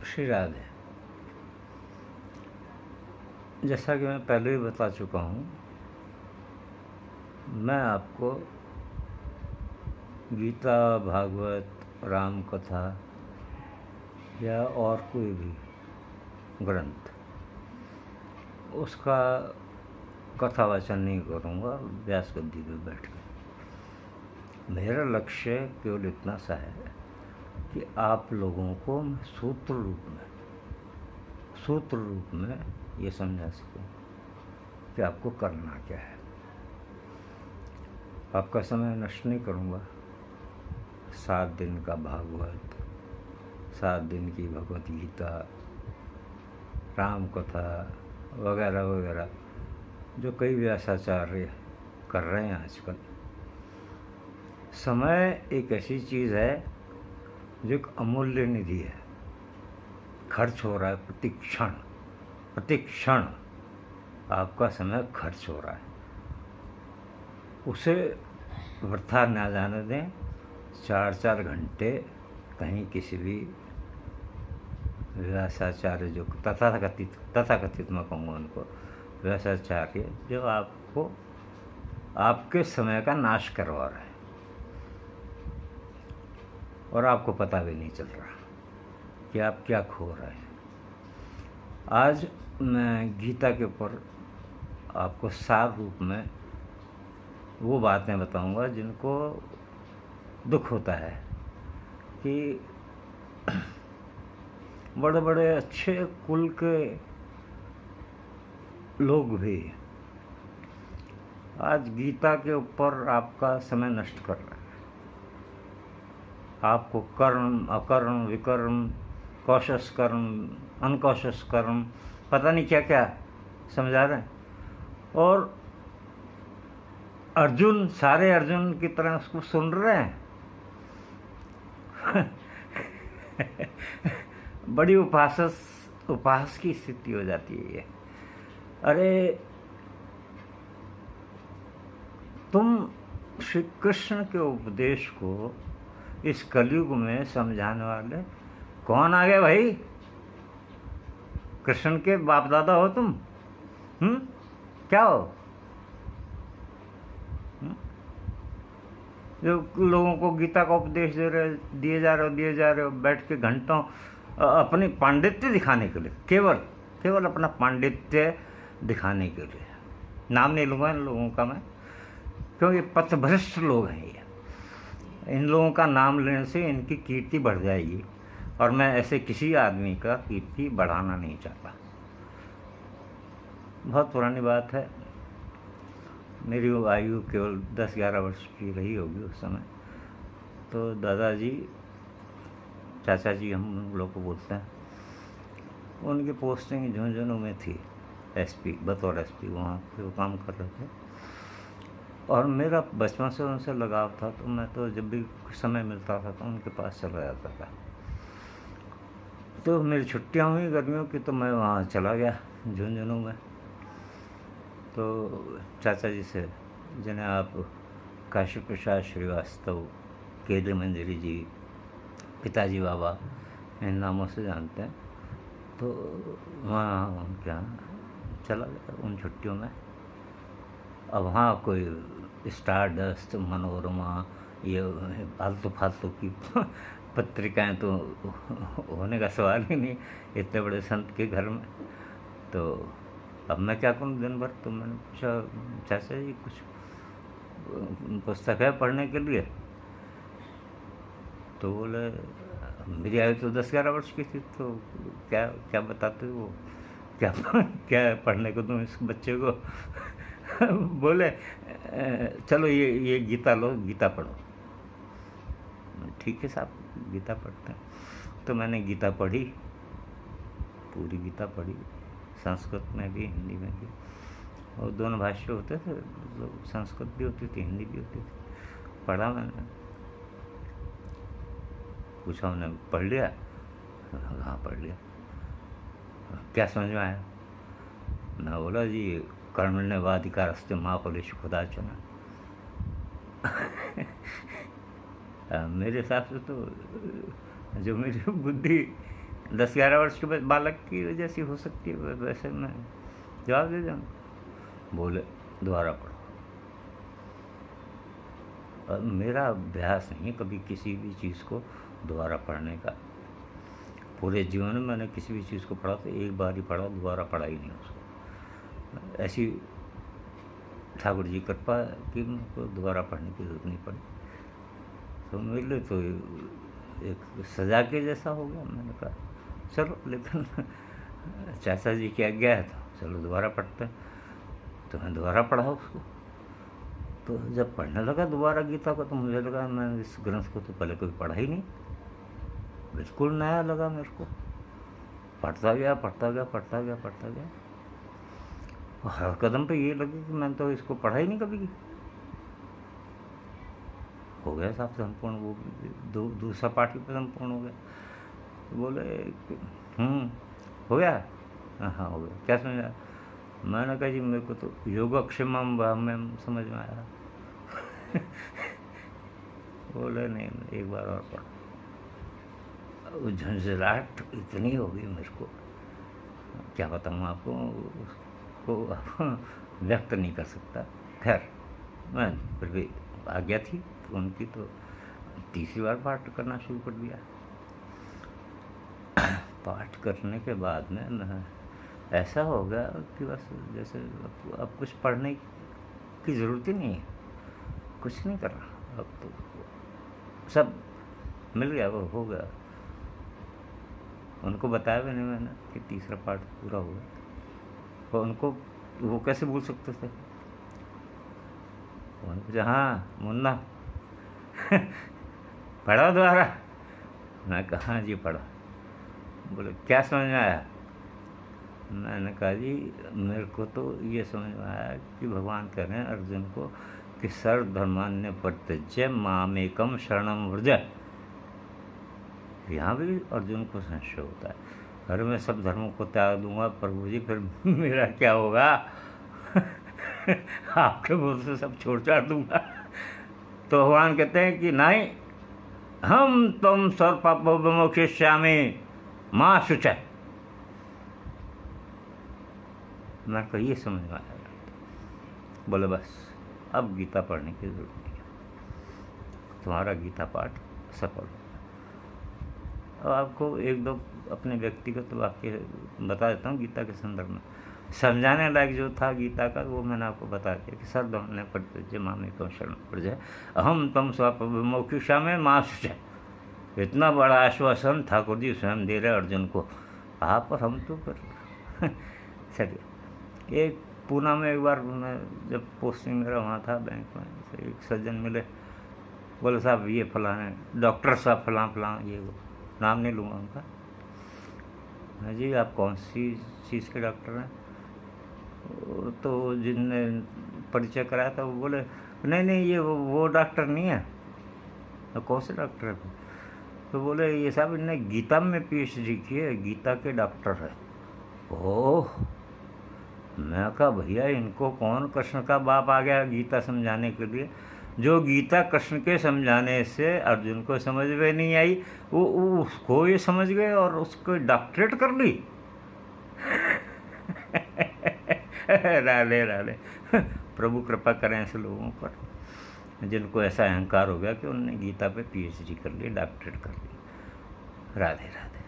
श्री राधे। जैसा कि मैं पहले ही बता चुका हूँ, मैं आपको गीता, भागवत, राम कथा या और कोई भी ग्रंथ उसका कथावाचन नहीं करूँगा व्यास गद्दी पे बैठ कर। मेरा लक्ष्य केवल इतना सा है कि आप लोगों को मैं सूत्र रूप में ये समझा सकूं कि आपको करना क्या है। आपका समय नष्ट नहीं करूँगा। 7 दिन का भागवत, 7 दिन की भगवत गीता, राम कथा वगैरह वगैरह जो कई व्यासाचार्य कर रहे हैं आजकल। समय एक ऐसी चीज़ है जो एक अमूल्य निधि है। खर्च हो रहा है प्रति क्षण आपका समय खर्च हो रहा है। उसे वृथा ना जाने दें। 4-4 घंटे कहीं किसी भी व्यासाचार्य जो तथाकथित मैं कहूँगा उनको व्यासाचार्य जो आपको आपके समय का नाश करवा रहा है और आपको पता भी नहीं चल रहा कि आप क्या खो रहे हैं। आज मैं गीता के ऊपर आपको सार रूप में वो बातें बताऊंगा जिनको दुख होता है कि बड़े बड़े अच्छे कुल के लोग भी आज गीता के ऊपर आपका समय नष्ट कर रहे हैं। आपको कर्म, अकर्म, विकर्म, कौशस कर्म, अनकौशस कर्म, पता नहीं क्या क्या समझा रहे हैं। और अर्जुन, सारे अर्जुन की तरह उसको सुन रहे हैं। बड़ी उपहास की स्थिति हो जाती है ये। अरे तुम श्री कृष्ण के उपदेश को इस कलयुग में समझाने वाले कौन आ गए भाई? कृष्ण के बाप दादा हो तुम? क्या हो? जो लोगों को गीता का उपदेश दिए जा रहे हो बैठ के घंटों अपनी पांडित्य दिखाने के लिए, केवल अपना पांडित्य दिखाने के लिए। नाम नहीं लूँगा इन लोगों का मैं, क्योंकि पथभ्रष्ट लोग हैं ये। इन लोगों का नाम लेने से इनकी कीर्ति बढ़ जाएगी और मैं ऐसे किसी आदमी का कीर्ति बढ़ाना नहीं चाहता। बहुत पुरानी बात है। मेरी आयु केवल 10-11 वर्ष की रही होगी उस समय। तो दादाजी, चाचा जी हम लोग को बोलते हैं, उनकी पोस्टिंग झुंझुनू में थी, एसपी, बतौर एसपी वहाँ पे वो काम कर रहे थे। और मेरा बचपन से उनसे लगाव था, तो मैं तो जब भी समय मिलता था तो उनके पास चला जाता था। तो मेरी छुट्टियाँ हुई गर्मियों की, तो मैं वहाँ चला गया झुंझुनू में। तो चाचा जी से, जिन्हें आप काशी प्रसाद श्रीवास्तव, केले मंजरी जी, पिताजी बाबा इन नामों से जानते हैं, तो वहाँ उनके यहाँ चला गया उन छुट्टियों में। अब वहाँ कोई स्टारडस्ट, मनोरमा, ये फालतू की पत्रिकाएं तो होने का सवाल ही नहीं इतने बड़े संत के घर में। तो अब मैं क्या करूँ दिन भर? तो मैंने पूछा, चाचा जी कुछ पुस्तक है पढ़ने के लिए? तो बोले, मेरी आयु तो 10-11 वर्ष की थी, तो क्या बताते वो, क्या पढ़ने को दूँ इस बच्चे को? बोले, चलो ये गीता लो, गीता पढ़ो। ठीक है साहब, गीता पढ़ते हैं। तो मैंने गीता पढ़ी, पूरी गीता पढ़ी, संस्कृत में भी हिंदी में भी, और दोनों भाष्य होते थे, तो संस्कृत भी होती थी, हिंदी भी होती थी। पढ़ा मैंने, पूछा उन्हें, पढ़ लिया? हाँ पढ़ लिया। क्या समझ में आया? मैं बोला, जी कर्मण्येवाधिकारस्ते मा फलेषु कदाचन। मेरे हिसाब से तो जो मेरी बुद्धि 10-11 वर्ष के बालक की वजह से हो सकती है, वैसे मैं जवाब दे दूँ। बोले दोबारा पढ़ो। और मेरा अभ्यास नहीं कभी किसी भी चीज़ को दोबारा पढ़ने का। पूरे जीवन में मैंने किसी भी चीज़ को पढ़ा तो एक बार ही पढ़ा, दोबारा पढ़ा ही नहीं उसको। ऐसी ठाकुर जी कृपा कि मुझको दोबारा पढ़ने की जरूरत नहीं पड़ी। तो मेरे लिए तो एक सजा के जैसा हो गया। मैंने कहा चलो, लेकिन चाचा जी की आज्ञा है तो चलो दोबारा पढ़ते हैं। तो मैं दोबारा पढ़ा उसको। तो जब पढ़ने लगा दोबारा गीता को तो मुझे लगा मैं इस ग्रंथ को तो पहले कभी पढ़ा ही नहीं, बिल्कुल नया लगा मेरे को। पढ़ता गया पढ़ता गया पढ़ता गया पढ़ता गया, और हर कदम पे ये लगे कि मैंने तो इसको पढ़ा ही नहीं कभी। हो गया साहब संपूर्ण, वो दूसरा पाठ भी संपूर्ण हो गया। तो बोले हो गया? हाँ हो गया। क्या समझा? मैंने कहा जी मेरे को तो योगक्षेमम में समझ में आया। बोले नहीं, एक बार और पढ़ो। झंझलाहट इतनी हो गई मेरे को, क्या बताऊँ आपको, उसको व्यक्त नहीं कर सकता। खैर मैं फिर भी आ गया थी तो उनकी, तो तीसरी बार पाठ करना शुरू कर दिया। पाठ करने के बाद में मैं ऐसा हो गया कि बस जैसे अब कुछ पढ़ने की ज़रूरत ही नहीं है, कुछ नहीं कर रहा। अब तो सब मिल गया, वो हो गया। उनको बताया भी नहीं मैंने कि तीसरा पाठ पूरा हो गया। और उनको वो कैसे भूल सकते थे। उन्होंने पूछा हाँ मुन्ना पढ़ा दोबारा? मैं कहा हाँ जी पढ़ा। बोले क्या समझ में आया? मैंने कहा जी मेरे को तो ये समझ में आया कि भगवान कह रहे हैं अर्जुन को कि सर्वधर्मान्य परित्यज्य मामेकम शरणम व्रज। यहाँ भी अर्जुन को संशय होता है, अरे मैं सब धर्मों को त्याग दूंगा प्रभु जी, फिर मेरा क्या होगा? आपके बोल से सब छोड़ छाड़ दूंगा। तो भगवान कहते हैं कि नहीं, हम तुम सर्वपापो विमोक्षयिष्यामि मां शुचः। मैं कहा ये समझ में आया। बोले बस अब गीता पढ़ने की जरूरत नहीं है, तुम्हारा गीता पाठ सफल हो। अब आपको एक दो अपने व्यक्तिगत वाक्य बता देता हूँ गीता के संदर्भ में। समझाने लायक जो था गीता का वो मैंने आपको बता दिया कि सर्वधर्मान्य परित्यज्य मामेकम शरणम व्रज अहम त्वं सर्वपापो विमोक्षयिष्यामि मां शुचः। इतना बड़ा आश्वासन ठाकुर जी स्वयं दे रहे अर्जुन को, आप और हम तो कर। चलिए, एक पूना में एक बार मैं जब पोस्टिंग मेरा वहाँ था बैंक में, तो एक सज्जन मिले। बोले साहब ये फलाने डॉक्टर साहब फलां फलां, ये वो नाम नहीं लूँगा उनका। हाँ जी आप कौन सी चीज़ के डॉक्टर हैं? तो जिनने परिचय कराया था वो बोले नहीं नहीं ये वो डॉक्टर नहीं है। तो कौन से डॉक्टर है? तो बोले ये साहब इन्होंने गीता में PhD की है, गीता के डॉक्टर है। ओह, मैं कहा भैया इनको कौन कृष्ण का बाप आ गया गीता समझाने के लिए? जो गीता कृष्ण के समझाने से अर्जुन को समझ में नहीं आई, वो उसको ये समझ गए और उसको डॉक्टरेट कर ली। राधे राधे। प्रभु कृपा करें ऐसे लोगों पर जिनको ऐसा अहंकार हो गया कि उन्होंने गीता पे PhD कर ली, डॉक्टरेट कर ली। राधे राधे।